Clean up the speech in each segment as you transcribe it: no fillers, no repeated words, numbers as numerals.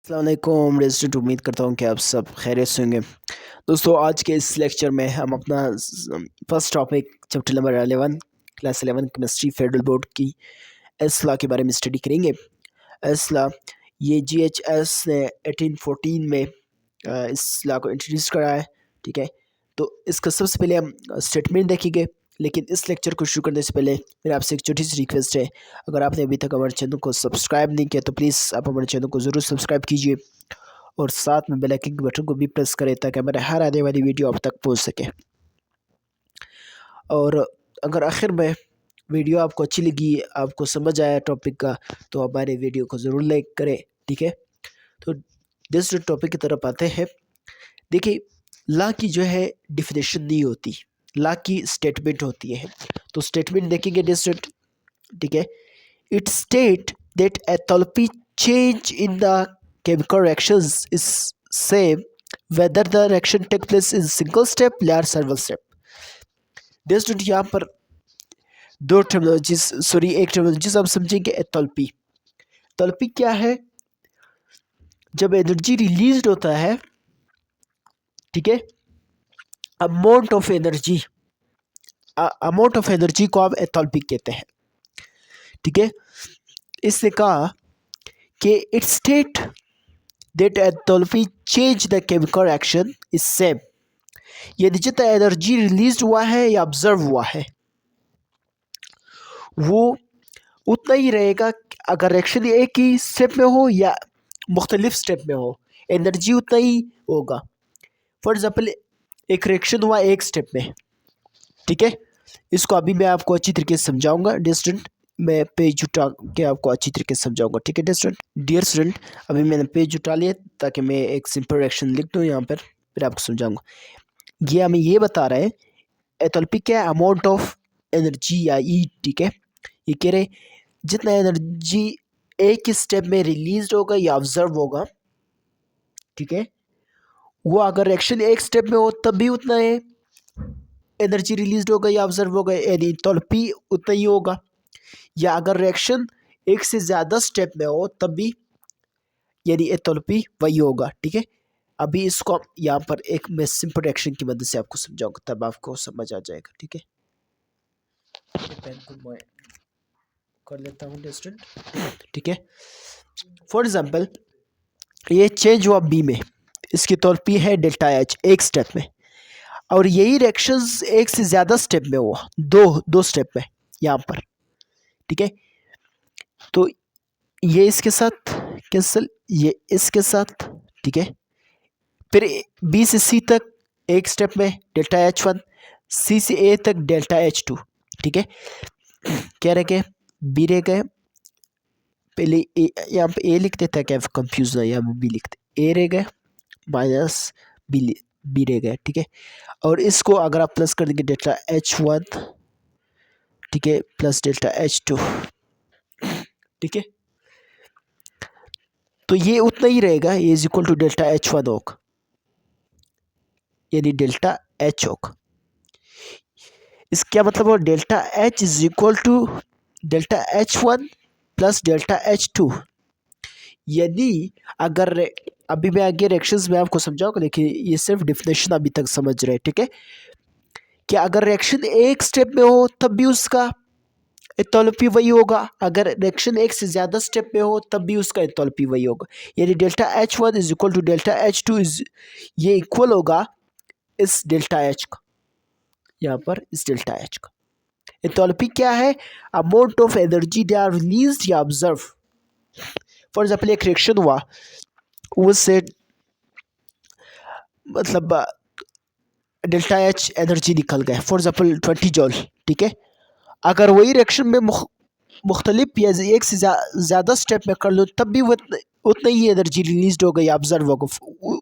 अस्सलाम वालेकुम रेजिडेंट। उम्मीद करता हूँ कि आप सब खैरियत से होंगे। दोस्तों, आज के इस लेक्चर में हम अपना first topic chapter number 11 class 11 chemistry federal board की एस लॉ के बारे में स्टडी करेंगे। एस लॉ ये GHS ने 1814 में इस लॉ को इंट्रोड्यूस करा है। ठीक है, तो इसका सबसे पहले हम स्टेटमेंट देखेंगे, लेकिन इस लेक्चर को शुरू करने से पहले मेरा आपसे एक छोटी सी रिक्वेस्ट है। अगर आपने अभी तक हमारे चैनल को सब्सक्राइब नहीं किया तो प्लीज़ आप हमारे चैनल को ज़रूर सब्सक्राइब कीजिए और साथ में बेल आइकन के बटन को भी प्रेस करें ताकि हमारे हर आने वाली वीडियो आप तक पहुंच सके। और अगर आखिर में वीडियो आपको अच्छी लगी, आपको समझ आया टॉपिक का, तो हमारे वीडियो को ज़रूर लाइक करें। ठीक है, तो जिस टॉपिक की तरफ आते हैं, देखिए लॉ की जो है डिफिनेशन नहीं होती, लॉ की स्टेटमेंट होती है। तो स्टेटमेंट देखेंगे डिस्ट्रिक्ट। ठीक है, it state that enthalpy change in the chemical reactions is same whether the reaction take place in single step या several step। डिस्ट्रिक्ट यहाँ पर दो टर्मिनोलॉजीज एक टर्मिनोलॉजीज हम समझेंगे। एथैल्पी, एथैल्पी क्या है? जब एनर्जी रिलीज होता है, ठीक है, अमाउंट ऑफ एनर्जी को आप एथैल्पी कहते हैं। ठीक है, इसने कहा कि it state that enthalpy change the chemical reaction is same, यानी जितना एनर्जी रिलीज हुआ है या ऑब्जर्व हुआ है वो उतना ही रहेगा, अगर रिएक्शन एक ही स्टेप में हो या मुख्तलिफ स्टेप में हो, एनर्जी उतना ही होगा। फॉर एग्जाम्पल, एक रिएक्शन हुआ एक स्टेप में, ठीक है, इसको अभी मैं आपको अच्छी तरीके से समझाऊंगा डिस्टेंट। मैं पेज उठा के आपको अच्छी तरीके से समझाऊंगा। ठीक है डिस्टेंट, डियर स्टूडेंट, अभी मैंने पेज उठा लिया ताकि मैं एक सिंपल रिएक्शन लिख दूँ यहाँ पर, फिर आपको समझाऊंगा। ये हमें ये बता रहा है एथैल्पी क्या है, अमाउंट ऑफ एनर्जी या ई। ठीक है, ये कह रहे जितना एनर्जी एक ही स्टेप में रिलीज होगा या ऑब्जर्व होगा, ठीक है, वो अगर रिएक्शन एक स्टेप में हो तब भी उतना है एनर्जी रिलीज होगा या ऑब्जर्व होगा, यानी एथैल्पी उतना ही होगा। या अगर रिएक्शन एक से ज़्यादा स्टेप में हो तब भी यानी एथैल्पी वही होगा। ठीक है, अभी इसको यहाँ पर एक मैं सिंपल रिएक्शन की मदद से आपको समझाऊंगा, तब आपको समझ आ जाएगा। ठीक है, पेन को मैं कर लेता हूँ डिस्टेंट। ठीक है, फॉर एग्जाम्पल ये चेंज हुआ बी में, इसकी एथैल्पी है डेल्टा एच एक स्टेप में, और यही रिएक्शंस एक से ज़्यादा स्टेप में हुआ, दो स्टेप में यहाँ पर। ठीक है, तो ये इसके साथ कैंसिल, ये इसके साथ। ठीक है, फिर बी से सी तक एक स्टेप में डेल्टा एच वन, सी से ए तक डेल्टा एच टू। ठीक है, क्या रह गए, बी रह गए, पहले ए यहाँ पे ए लिखते थे, क्या कंफ्यूज ना, यहाँ पे बी लिखते, ए रह गए माइनस बी रह गए। ठीक है, और इसको अगर आप प्लस कर देंगे डेल्टा एच वन, ठीक है, प्लस डेल्टा एच टू। ठीक है, तो ये उतना ही रहेगा, ये is equal to delta H one होगा, यानी डेल्टा एच होगा। इसका मतलब हो delta H is equal to delta H one plus delta H two. यानी अगर अभी मैं आगे रिएक्शंस में आपको समझाऊंगा, देखिए ये सिर्फ डिफिनेशन अभी तक समझ रहे हैं। ठीक है, कि अगर रिएक्शन एक स्टेप में हो तब भी उसका एथैल्पी वही होगा, अगर रिएक्शन एक से ज़्यादा स्टेप में हो तब भी उसका एथैल्पी वही होगा, यानी delta H one is equal to delta H two, is ये इक्वल होगा इस डेल्टा एच का, यहाँ पर इस डेल्टा एच का। एथैल्पी क्या है, amount of energy they are released या ऑब्जर्व। फॉर एग्जाम्पल एक रिएक्शन हुआ, उससे मतलब डेल्टा एच एनर्जी निकल गए, फॉर एग्जाम्पल 20 जॉल। ठीक है, अगर वही रिएक्शन में मुख्तलिफ या एक से ज़्यादा स्टेप में कर लो तब भी वो उतना ही एनर्जी रिलीज होगा या ऑब्जर्व होगा,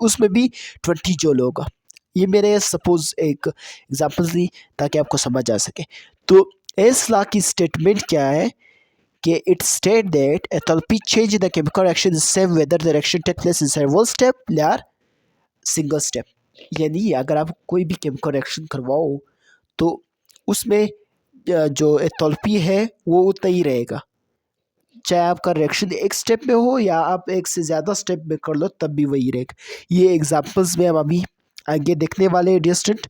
उसमें भी 20 जॉल होगा। ये मेरे सपोज एक एग्जांपल दी ताकि आपको समझ आ सके। तो इस लॉ की स्टेटमेंट क्या है कि it state that enthalpy change in the chemical reaction is same whether the reaction take place in several step या सिंगल स्टेप। यानी अगर आप कोई भी केमिकल रिएक्शन करवाओ तो उसमें जो एथैल्पी है वो उतना ही रहेगा, चाहे आपका रिएक्शन एक स्टेप में हो या आप एक से ज़्यादा स्टेप में कर लो तब भी वही रहेगा। ये एग्जांपल्स में हम अभी आगे देखने वाले हैं डियर स्टूडेंट,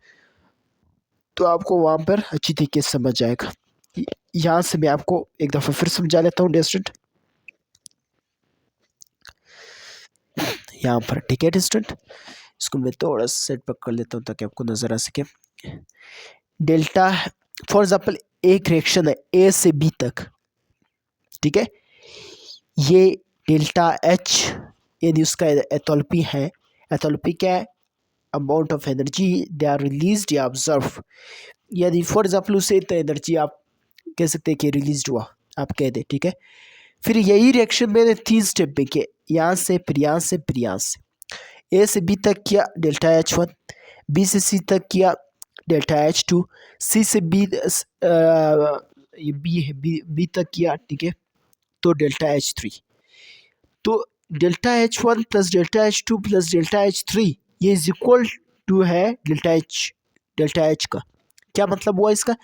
तो आपको वहाँ पर अच्छी तरीके से समझ आएगा। यहाँ से मैं आपको एक दफ़ा फिर समझा लेता हूँ डियर स्टूडेंट, यहाँ पर ठीक है डियर स्टूडेंट। इसको मैं थोड़ा सा सेट पक कर लेता हूँ ताकि आपको नज़र आ सके। डेल्टा फॉर एग्जाम्पल एक रिएक्शन है ए से बी तक, ठीक है, ये डेल्टा एच यानी उसका एथोल्पी है। एथोल्पी क्या है? Amount of energy they are released या ऑब्जर्व, यानी फॉर एग्जाम्पल उसे इतना एनर्जी आप कह सकते हैं कि रिलीज हुआ, आप कह दें, ठीक है। फिर यही रिएक्शन मैंने 3 स्टेप में किया, यहाँ से फिर यहाँ से फिर यहाँ से। ए से बी तक किया डेल्टा एच वन, बी से सी तक किया डेल्टा एच टू, सी से बी ये बी है बी तक किया, ठीक है, तो डेल्टा एच थ्री। तो delta H one plus delta H two plus delta H three ये इज इक्वल टू है डेल्टा एच का। क्या मतलब हुआ इसका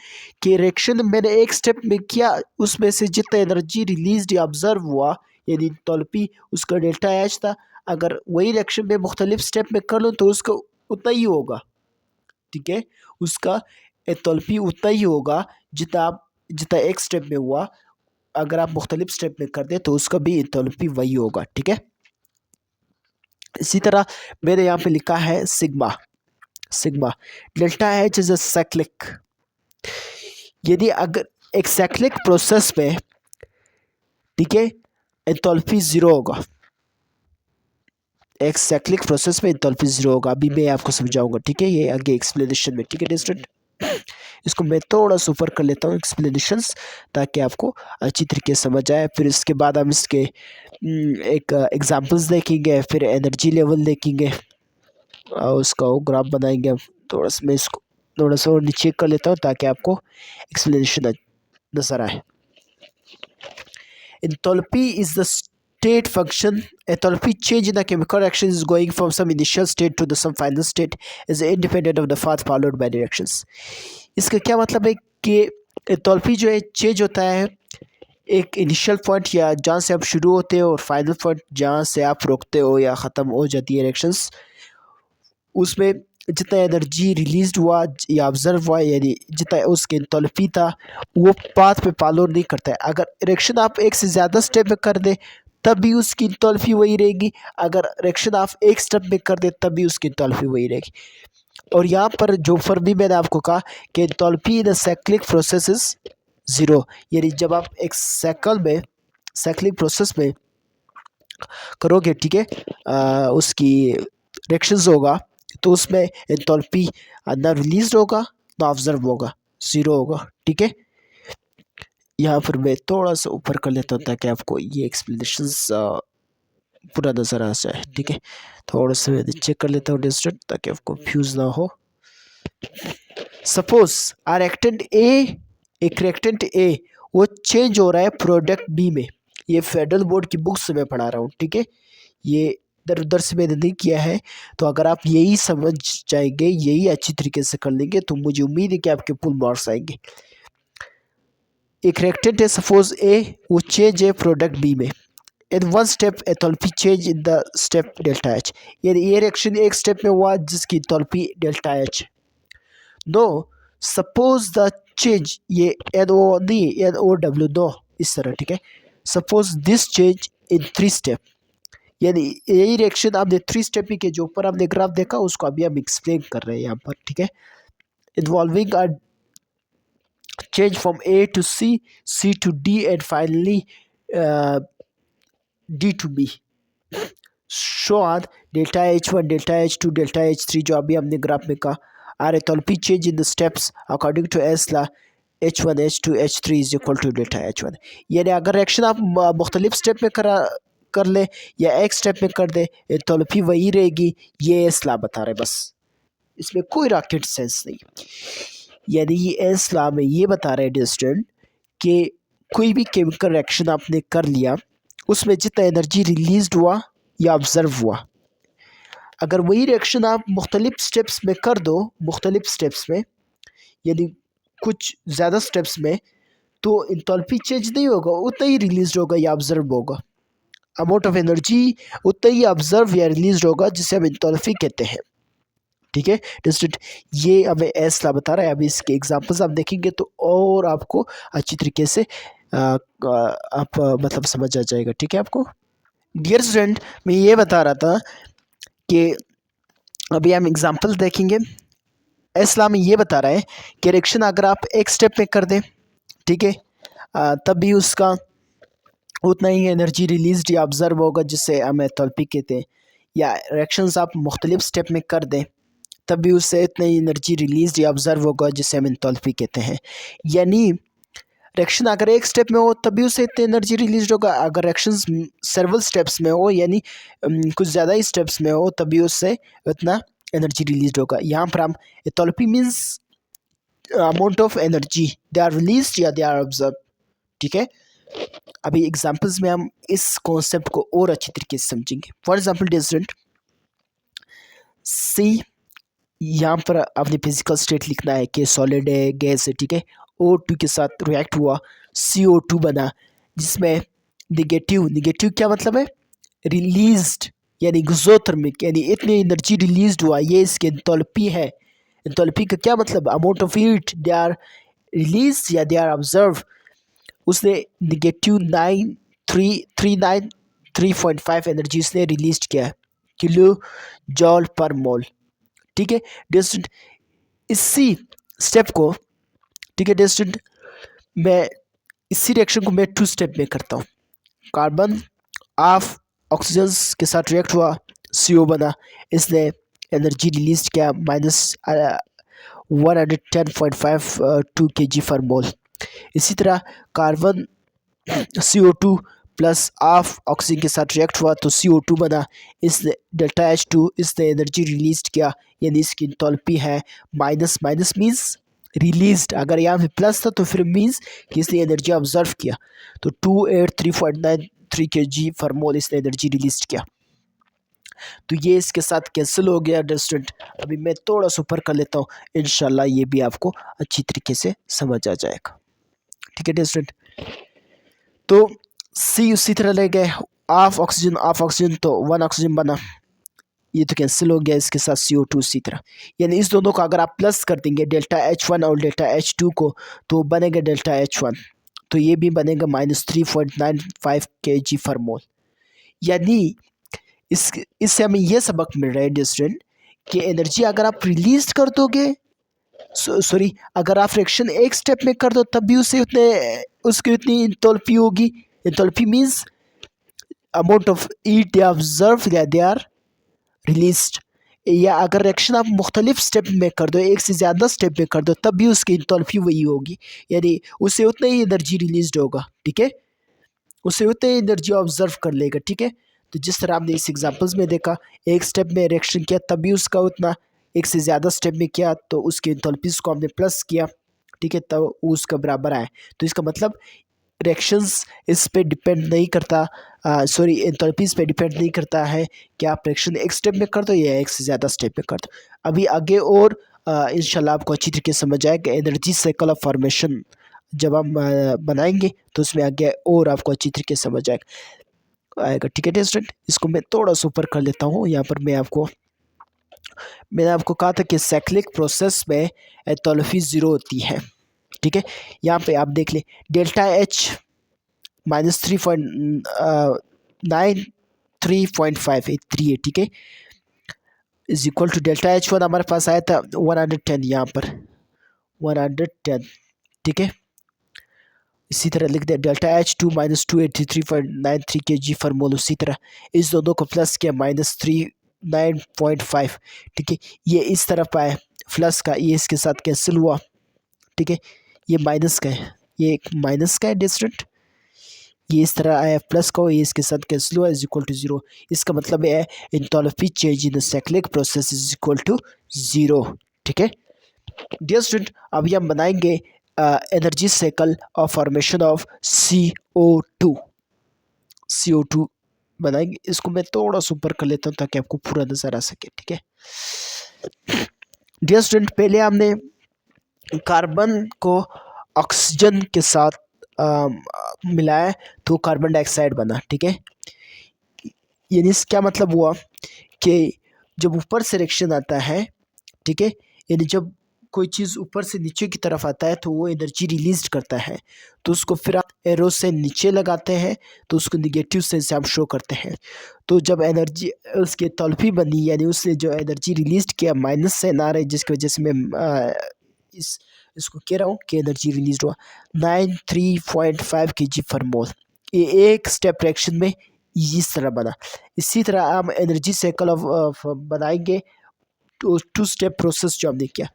कि रिएक्शन मैंने एक स्टेप में किया, उसमें से जितना एनर्जी रिलीज या ऑब्जर्व हुआ यानी तोल्पी उसका डेल्टा एच था। अगर वही रिएक्शन में मुख्तलिफ स्टेप में कर लूँ तो उसका उतना ही होगा, ठीक है, उसका एतोल्पी उतना ही होगा जितना एक स्टेप में हुआ। अगर आप मुख्तलिफ स्टेप में कर दें तो उसका भी एतोल्पी वही होगा, ठीक है। इसी तरह मैंने यहाँ पे लिखा है sigma. Sigma delta H is a cyclic, यदि अगर एक साइक्लिक प्रोसेस में, ठीक है, एंथैल्पी जीरो होगा, एक साइक्लिक प्रोसेस में एंथैल्पी जीरो होगा। अभी मैं आपको समझाऊंगा, ठीक है, ये आगे एक्सप्लेनेशन में, ठीक है स्टूडेंट। इसको मैं थोड़ा सा ऊपर कर लेता हूँ एक्सप्लेनेशंस ताकि आपको अच्छी तरीके से समझ आए। फिर इसके बाद हम इसके एक एग्जांपल्स देखेंगे, फिर एनर्जी लेवल देखेंगे और उसका वो ग्राफ बनाएंगे। थोड़ा सा मैं इसको थोड़ा सा और नीचे कर लेता हूँ ताकि आपको एक्सप्लेनेशन नजर आए। Enthalpy is the state function. Enthalpy change in the chemical reaction is going from some initial state to some final state is independent of the path followed by reactions. इसका क्या मतलब है कि एंथैल्पी जो है change होता है एक इनिशियल पॉइंट या जहाँ से आप शुरू होते हो और फाइनल पॉइंट जहाँ से आप रोकते हो या ख़त्म हो जाती है रिएक्शंस, उसमें जितना एनर्जी रिलीज हुआ या ऑब्जर्व हुआ यानी जितना उसके एंथैल्पी था वो पाथ पे फॉलो नहीं करता है। अगर रिएक्शन आप एक से ज़्यादा स्टेप में कर दे तब भी उसकी एंथैल्पी वही रहेगी, अगर रिएक्शन आप एक स्टेप में कर दे तब भी उसकी एंथैल्पी वही रहेगी। और यहाँ पर जो फर्क भी मैंने आपको कहा कि enthalpy in a cyclic process is zero, यानी जब आप एक साइक्लिक प्रोसेस में करोगे, ठीक है, उसकी रिएक्शंस होगा तो उसमें एंथैल्पी ना रिलीज होगा ना ऑब्जर्व होगा, ज़ीरो होगा, ठीक है। यहाँ पर मैं थोड़ा सा ऊपर कर लेता हूँ ताकि आपको ये एक्सप्लेनेशंस पूरा नज़र आ जाए, ठीक है। थोड़ा सा मैं चेक कर लेता हूँ डिस्टेंट ताकि आपको कंफ्यूज ना हो। सपोज आर रिएक्टेंट ए, एक रिएक्टेंट ए वो चेंज हो रहा है प्रोडक्ट बी में। ये फेडरल बोर्ड की बुक से मैं पढ़ा रहा हूँ, ठीक है, ये इधर उधर से मैंने नहीं किया है। तो अगर आप यही समझ जाएंगे, यही अच्छी तरीके से कर लेंगे तो मुझे उम्मीद है कि आपके फुल मार्क्स आएंगे। एक रिएक्टेंट है सपोज ए, वो चेंज है प्रोडक्ट बी में। In one step enthalpy change in the step delta H, यानी ये रिएक्शन एक स्टेप में हुआ जिसकी enthalpy delta H. Now suppose the change, ये एन ओ नहीं एन ओ डब्ल्यू नो इस तरह, ठीक है। Suppose this change in 3 step, यानी यही रिएक्शन आपने 3 स्टेप ही के जो ऊपर आपने ग्राफ देखा उसको अभी हम एक्सप्लेन कर रहे हैं यहाँ पर, ठीक है। Involving a change from A to C, C to D and finally D to B. Show on delta H one, delta H two, delta H three जो अभी हमने ग्राफ में कहा are enthalpy change in the steps according to Hess law H one H two H three is equal to delta H one. यानी अगर reaction आप मुख्तलिफ step में कर ले या एक स्टेप में कर दे एथोल्पी वही रहेगी, ये एस ला बता रहे बस, इसमें कोई रॉकेट साइंस नहीं। यानी ये एस ला में ये बता रहे हैं स्टूडेंट कि कोई भी केमिकल रिएक्शन आपने कर लिया उसमें जितना एनर्जी रिलीज हुआ या ऑब्जर्व हुआ, अगर वही रिएक्शन आप मुख्तलिफ स्टेप्स में कर दो, मुख्तलिफ स्टेप्स में यानी कुछ ज़्यादा स्टेप्स में, तो इंथैल्पी चेंज नहीं होगा, उतना ही रिलीज होगा या ऑब्जर्व होगा। अमाउंट ऑफ एनर्जी उतना ही ऑब्जर्व या रिलीज होगा, जिसे हम इंथैल्पी कहते हैं। ठीक है डिस्टेंट, ये हमें ऐसा बता रहा है। अभी इसके एग्जांपल्स आप देखेंगे तो और आपको अच्छी तरीके से आप मतलब समझ आ जाएगा। ठीक है आपको। डियर स्टूडेंट, मैं ये बता रहा था कि अभी हम एग्जांपल देखेंगे। इस्लाम में ये बता रहा है कि रिएक्शन अगर आप एक स्टेप में कर दें, ठीक है, तब भी उसका उतना ही एनर्जी रिलीज या ऑब्जर्व होगा, जिससे हम एंथैल्पी कहते हैं। या रिएक्शंस आप मुख्तलिफ स्टेप में कर दें, तब भी उससे इतना ही एनर्जी रिलीज या ऑब्जर्व होगा, जिसे हम एंथैल्पी कहते हैं। यानी रिएक्शन अगर एक स्टेप में हो तब भी उससे इतनी एनर्जी रिलीज होगा, अगर रिएक्शंस सेवरल स्टेप्स में हो यानी कुछ ज़्यादा ही स्टेप्स में हो तब भी उससे उतना एनर्जी रिलीज होगा। यहाँ पर हम enthalpy means amount of energy they are release या दे आर ऑब्जर्व। ठीक है, अभी एग्जांपल्स में हम इस कॉन्सेप्ट को और अच्छी तरीके से समझेंगे। फॉर एग्जांपल डियर स्टूडेंट, सी यहाँ पर आपने फिजिकल स्टेट लिखना है कि सॉलिड है, गैस है। ठीक है, O2 के साथ रिएक्ट हुआ, CO2 बना, जिसमें निगेटिव क्या मतलब है, रिलीज्ड यानी एक्सोथर्मिक, यानी इतनी एनर्जी रिलीज्ड हुआ, ये इसकी एंथैल्पी है। एंथैल्पी का क्या मतलब, amount of heat they are release या दे आर ऑब्जर्व। उसने निगेटिव 3.5 एनर्जी उसने रिलीज किया किलो जॉल पर मोल। ठीक है डिस्टेंट, इसी स्टेप को, ठीक है डिस्टेंट, मैं इसी रिएक्शन को मैं 2 स्टेप में करता हूँ। कार्बन ऑफ ऑक्सीजन के साथ रिएक्ट हुआ, CO बना, इसने एनर्जी रिलीज किया -110.52 kg पर मोल। इसी तरह carbon CO2 plus of oxygen के साथ रिएक्ट हुआ तो CO2 बना, इसने डेल्टा H2, इसने एनर्जी रिलीज किया, यानी इसकी एंथैल्पी है माइनस मीन्स रिलीज्ड। अगर यहाँ पे प्लस था तो फिर मीन्स कि इसने एनर्जी ऑब्जर्व किया, तो 283.93 kg पर मोल इसने एनर्जी रिलीज किया। तो ये इसके साथ कैंसिल हो गया डिस्टेंट। अभी मैं थोड़ा सा ऊपर कर लेता हूँ, इंशाल्लाह ये भी आपको अच्छी तरीके से समझ आ जाएगा। ठीक है डिस्टेंट, तो सी उसी तरह ले गए, ऑफ ऑक्सीजन तो 1 ऑक्सीजन बना, ये तो कैंसिल हो गया, इसके साथ CO2 उसी तरह। यानी इस दोनों को अगर आप प्लस कर देंगे डेल्टा H1 और डेल्टा H2 को, तो बनेगा डेल्टा H1, तो ये भी बनेगा -3.95 kg पर मोल। यानी इससे हमें यह सबक मिल रहा है स्टूडेंट कि एनर्जी अगर आप रिलीज कर दोगे, सॉरी अगर आप रिएक्शन एक स्टेप में कर दो तब भी उसकी उतनी एंथैल्पी होगी। Enthalpy means amount of heat observe या दे आर रिलीज्ड। या अगर रिएक्शन आप मुख्तलिफ स्टेप में कर दो, एक से ज़्यादा स्टेप में कर दो, तब भी उसकी एंथैल्पी वही होगी, यानी उससे उतना ही एनर्जी रिलीज होगा। ठीक है, उससे उतना ही एनर्जी ऑब्जर्व कर लेगा। ठीक है, तो जिस तरह आपने इस एग्जांपल्स में देखा, एक स्टेप में रिएक्शन किया तब भी उसका उतना, एक से ज़्यादा स्टेप में किया तो उसकी एंथैल्पीज़ को हमने प्लस किया। ठीक है, तब उसका बराबर आए, तो इसका मतलब रिएक्शंस इस पे डिपेंड नहीं करता, सॉरी एंथैल्पीज़ पे डिपेंड नहीं करता है कि आप रिएक्शन एक स्टेप में कर दो या एक से ज़्यादा स्टेप में कर दो। अभी आगे और इंशाल्लाह आपको अच्छी तरीके से समझ आएगा। एनर्जी साइकिल ऑफ फॉर्मेशन जब हम बनाएंगे तो उसमें आगे और आपको अच्छी तरीके से समझ आएगा। ठीक है स्टूडेंट, इसको मैं थोड़ा सा ऊपर कर लेता हूँ। यहाँ पर मैंने आपको कहा था कि साइक्लिक प्रोसेस में एंथैल्पी 0 होती है। ठीक है, यहाँ पे आप देख लें डेल्टा H -3.93.5 है। ठीक है, is equal to delta H1 हमारे पास आया था 110, यहाँ पर 110। ठीक है, इसी तरह लिख दे डेल्टा H2 -283.93 kg पर मोल। उसी तरह इस दोनों को प्लस किया -39.5। ठीक है, ये इस तरफ आया प्लस का, ये इसके साथ कैंसिल हुआ। ठीक है, ये माइनस का है, ये एक माइनस का है डिस्टेंट, ये इस तरह आया प्लस का, ये इसके साथ कैंसिल हुआ, इज इक्वल टू 0। इसका मतलब है enthalpy change in the cyclic process is equal to 0। ठीक है डियर स्टूडेंट, अभी हम बनाएंगे energy cycle of formation of CO2 बनाएंगे। इसको मैं थोड़ा सा ऊपर कर लेता हूँ ताकि आपको पूरा नजर आ सके। ठीक है डियर स्टूडेंट, पहले हमने कार्बन को ऑक्सीजन के साथ मिलाया तो कार्बन डाइऑक्साइड बना। ठीक है, यानी क्या मतलब हुआ कि जब ऊपर से रिएक्शन आता है, ठीक है, यानी जब कोई चीज़ ऊपर से नीचे की तरफ आता है तो वो एनर्जी रिलीज करता है, तो उसको फिर आप एरो से नीचे लगाते हैं तो उसको निगेटिव सेंस से आप शो करते हैं। तो जब एनर्जी उसके तलफी बनी, यानी उसने जो एनर्जी रिलीज किया माइनस से ना रहे, जिसकी वजह से मैं इसको कह रहा हूँ कि एनर्जी रिलीज हुआ 93.5 kg पर मोल। ये एक स्टेप रिएक्शन में इस तरह बना। इसी तरह हम एनर्जी साइकिल ऑफ बनाएंगे टू स्टेप प्रोसेस जो हमने किया।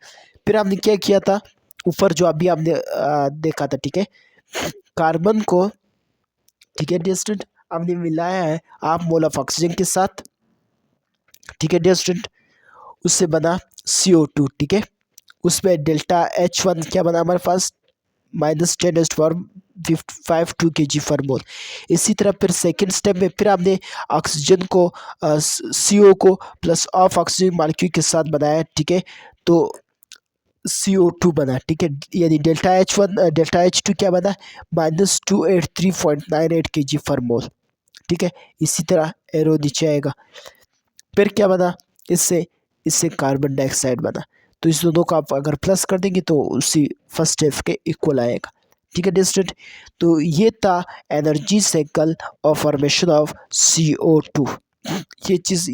फिर हमने क्या किया था, ऊपर जो अभी हमने देखा था, ठीक है, कार्बन को, ठीक है डियर स्टूडेंट, हमने मिलाया है हाफ मोल ऑफ ऑक्सीजन के साथ, ठीक है डियर स्टूडेंट, उससे बना CO2। ठीक है, उसमें डेल्टा H1 क्या बना हमारे पास -10⁵52 kg पर मोल। इसी तरह फिर सेकंड स्टेप में फिर आपने ऑक्सीजन को CO को प्लस ऑफ ऑक्सीजन मालिक्यूल के साथ बनाया। ठीक है, तो CO2 बना। ठीक है, यानी डेल्टा H2 क्या बना -283.98 kg पर मोल। ठीक है, इसी तरह एरो नीचे आएगा। फिर क्या बना, इससे इससे कार्बन डाइऑक्साइड बना। तो इस दोनों को आप अगर प्लस कर देंगे तो उसी फर्स्ट स्टेप के इक्वल आएगा। ठीक है डियर स्टूडेंट, तो ये था एनर्जी साइकिल और फॉर्मेशन ऑफ CO2। ये चीज़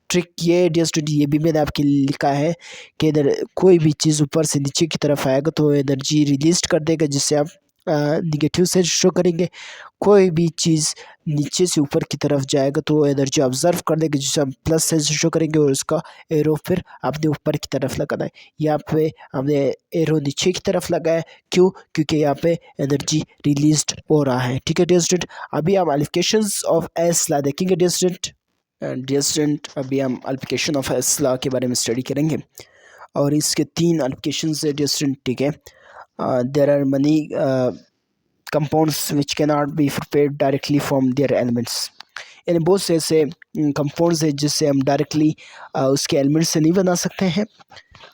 ट्रिक ये डियर स्टूडेंट, ये भी मैंने आपके लिए लिखा है कि इधर कोई भी चीज़ ऊपर से नीचे की तरफ आएगा तो एनर्जी रिलीज कर देगा, जिससे आप निगेटिव से शो करेंगे। कोई भी चीज़ नीचे से ऊपर की तरफ जाएगा तो एनर्जी ऑब्जर्व कर देगा, जिसे हम प्लस से शो करेंगे, और उसका एरो फिर आपने ऊपर की तरफ लगाना है। यहाँ पे हमने एरो नीचे की तरफ लगाया, क्यों? क्योंकि यहाँ पे एनर्जी रिलीज हो रहा है। ठीक है डियर स्टूडेंट, अभी हम एप्लीकेशंस ऑफ एस लॉ देखेंगे डियर स्टूडेंट। डियर स्टूडेंट, अभी हम एप्लीकेशन ऑफ एस लॉ के बारे में स्टडी करेंगे, और इसके 3 एप्लीकेशंस है डियर स्टूडेंट। ठीक है, there are many compounds which cannot be prepared directly from their elements। यानी बहुत से ऐसे कंपाउंड्स है जिससे हम डायरेक्टली उसके एलिमेंट से नहीं बना सकते हैं।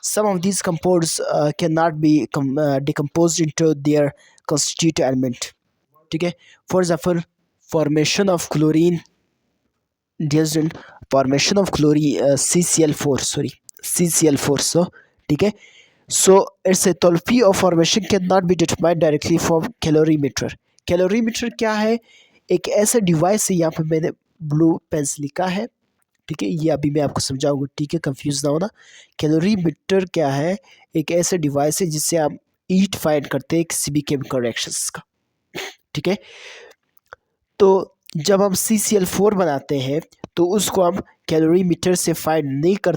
Some of these compounds can not be decompose into their constituent element. ठीक है, for example formation of chlorine, formation of chlorine CCl4 so, ठीक है, so its enthalpy of formation cannot be determined directly from calorimeter। Calorimeter क्या है? एक ऐसा device है, यहाँ पे मैंने ब्लू पेन से लिखा है, ठीक है, ये अभी मैं आपको समझाऊंगा, ठीक है, कंफ्यूज ना होना। कैलोरीमीटर क्या है? एक ऐसा डिवाइस है जिससे आप हीट फाइंड करते हैं किसी भी केमिकल रिएक्शंस का। ठीक है, तो जब हम CCl4 बनाते हैं तो उसको हम कैलोरीमीटर से फाइंड नहीं कर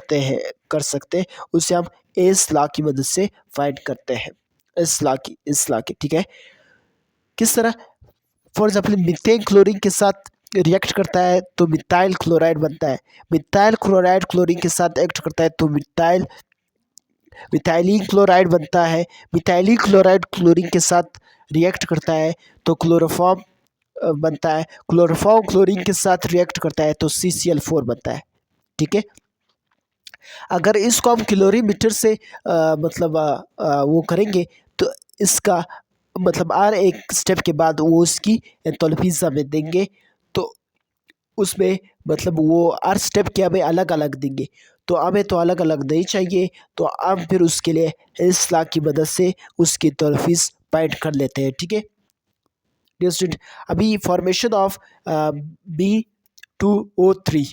सकते, उसे हम एस लॉ की मदद से फाइंड करते हैं। इस लॉ की, ठीक है, किस तरह? फॉर एग्जाम्पल मीथेन क्लोरीन के साथ रिएक्ट करता है तो मिथाइल क्लोराइड बनता है। मिथाइल क्लोराइड क्लोरीन के साथ एक्ट करता है तो मिथाइलिन क्लोराइड बनता है। मिथाइलिन क्लोराइड क्लोरीन के साथ रिएक्ट करता है तो क्लोरोफॉर्म बनता है। क्लोरोफॉर्म क्लोरीन के साथ रिएक्ट करता है तो CCl4 बनता है। ठीक है, अगर इसको हम कैलोरीमीटर से वो करेंगे तो इसका मतलब हर एक स्टेप के बाद वो उसकी एंथैल्पीज हमें देंगे, तो उसमें मतलब वो हर स्टेप के हमें अलग अलग देंगे, तो हमें तो अलग अलग नहीं चाहिए, तो हम फिर उसके लिए इस लॉ की मदद से उसकी एंथैल्पीज फाइंड कर लेते हैं। ठीक है डियर स्टूडेंट, अभी फॉर्मेशन ऑफ B2O3,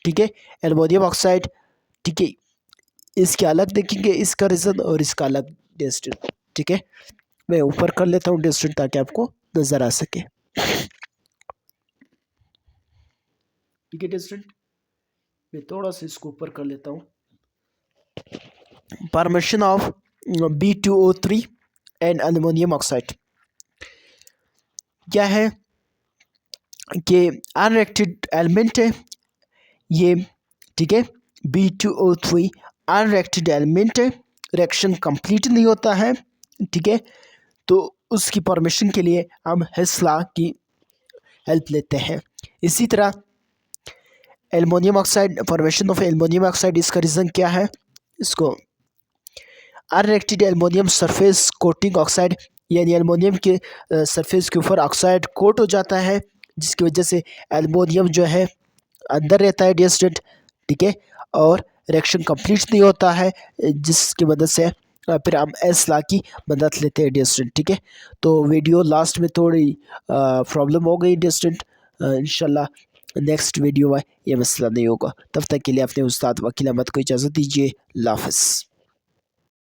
ठीक है, एल्युमिनियम ऑक्साइड, ठीक है, इसके अलग देखेंगे, इसका रीज़न और इसका अलग डियर स्टूडेंट। ठीक है, मैं ऊपर कर लेता हूँ डियर स्टूडेंट ताकि आपको नज़र आ सके। ठीक है डियर स्टूडेंट, मैं थोड़ा सा इसको ऊपर कर लेता हूँ। Formation of B2O3 and aluminium oxide क्या है कि अनरिएक्टेड एलिमेंट है ये। ठीक है, B2O3 अनरिएक्टेड एलिमेंट है, रिएक्शन कंप्लीट नहीं होता है। ठीक है, तो उसकी फॉर्मेशन के लिए हम हेस लॉ की हेल्प लेते हैं। इसी तरह aluminium oxide, formation of aluminium oxide, इसका रीज़न क्या है? इसको unreacted aluminium surface coating oxide यानी एलुमिनियम के सरफेस के ऊपर ऑक्साइड कोट हो जाता है, जिसकी वजह से एलुमिनियम जो है अंदर रहता है डियर स्टूडेंट, ठीक है। और रिएक्शन कंप्लीट नहीं होता है, जिसकी मदद से फिर हम एस ला की मदद लेते हैं डियर स्टूडेंट, ठीक है। तो वीडियो लास्ट में थोड़ी प्रॉब्लम हो गई डियर स्टूडेंट, इंशाल्लाह नेक्स्ट वीडियो में ये मसला नहीं होगा। तब तक के लिए अपने उस्ताद वकील अहमद को इजाज़त दीजिए। अल्लाह हाफ़िज़।